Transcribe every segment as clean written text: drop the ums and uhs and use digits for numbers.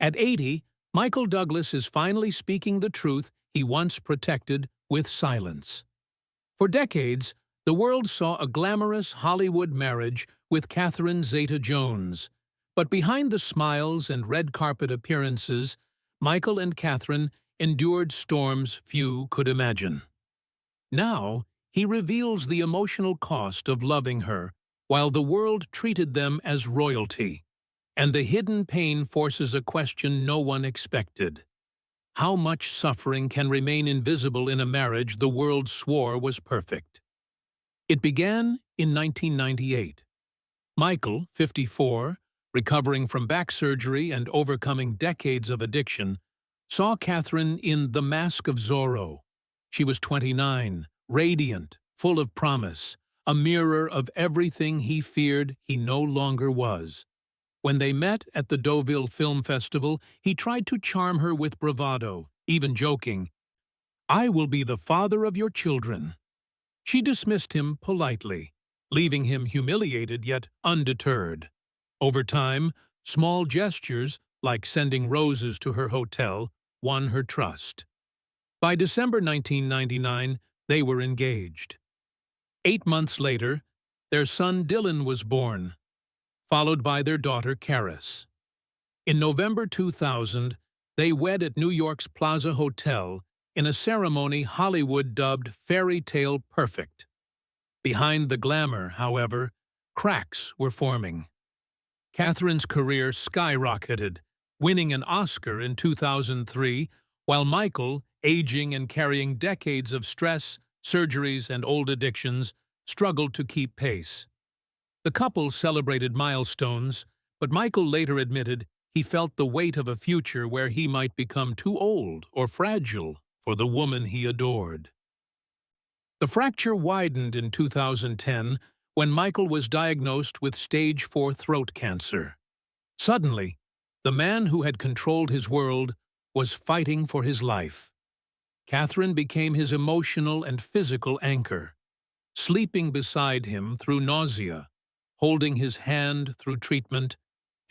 At 80, Michael Douglas is finally speaking the truth he once protected with silence. For decades, the world saw a glamorous Hollywood marriage with Catherine Zeta-Jones. But behind the smiles and red carpet appearances, Michael and Catherine endured storms few could imagine. Now, he reveals the emotional cost of loving her, while the world treated them as royalty. And the hidden pain forces a question no one expected. How much suffering can remain invisible in a marriage the world swore was perfect? It began in 1998. Michael, 54, recovering from back surgery and overcoming decades of addiction, saw Catherine in The Mask of Zorro. She was 29, radiant, full of promise, a mirror of everything he feared he no longer was. When they met at the Deauville Film Festival, he tried to charm her with bravado, even joking, "I will be the father of your children." She dismissed him politely, leaving him humiliated yet undeterred. Over time, small gestures, like sending roses to her hotel, won her trust. By December 1999, they were engaged. 8 months later, their son Dylan was born, followed by their daughter Karis. In November 2000, they wed at New York's Plaza Hotel in a ceremony Hollywood dubbed fairy tale perfect. Behind the glamour, however, cracks were forming. Catherine's career skyrocketed, winning an Oscar in 2003, while Michael, aging and carrying decades of stress, surgeries, and old addictions, struggled to keep pace. The couple celebrated milestones, but Michael later admitted he felt the weight of a future where he might become too old or fragile for the woman he adored. The fracture widened in 2010 when Michael was diagnosed with stage 4 throat cancer. Suddenly, the man who had controlled his world was fighting for his life. Catherine became his emotional and physical anchor, sleeping beside him through nausea, holding his hand through treatment,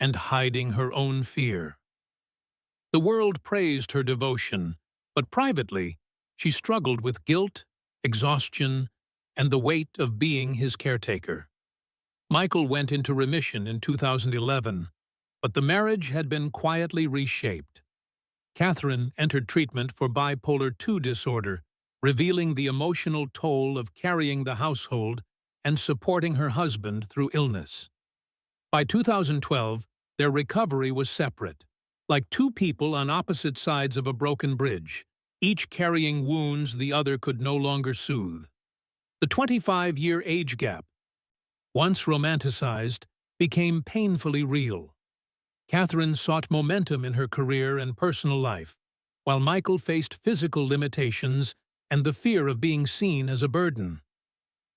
and hiding her own fear. The world praised her devotion, but privately, she struggled with guilt, exhaustion, and the weight of being his caretaker. Michael went into remission in 2011, but the marriage had been quietly reshaped. Catherine entered treatment for bipolar II disorder, revealing the emotional toll of carrying the household and supporting her husband through illness. By 2012, their recovery was separate, like two people on opposite sides of a broken bridge, each carrying wounds the other could no longer soothe. The 25-year age gap, once romanticized, became painfully real. Catherine sought momentum in her career and personal life, while Michael faced physical limitations and the fear of being seen as a burden.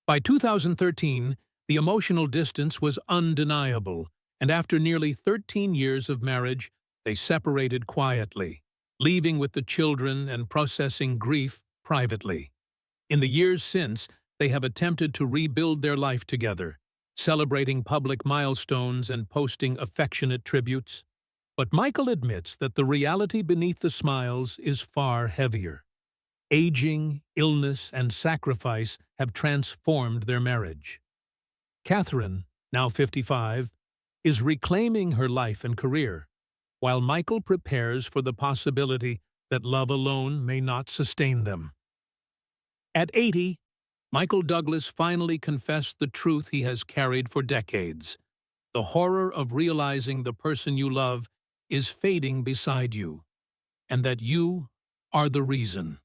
By 2013, the emotional distance was undeniable, and after nearly 13 years of marriage, they separated quietly, leaving with the children and processing grief privately. In the years since, they have attempted to rebuild their life together, celebrating public milestones and posting affectionate tributes. But Michael admits that the reality beneath the smiles is far heavier. Aging, illness, and sacrifice have transformed their marriage. Catherine, now 55, is reclaiming her life and career, while Michael prepares for the possibility that love alone may not sustain them. At 80, Michael Douglas finally confessed the truth he has carried for decades: the horror of realizing the person you love is fading beside you, and that you are the reason.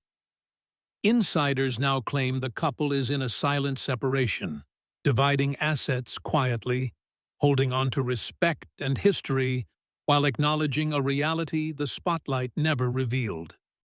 Insiders now claim the couple is in a silent separation, dividing assets quietly, holding on to respect and history, while acknowledging a reality the spotlight never revealed.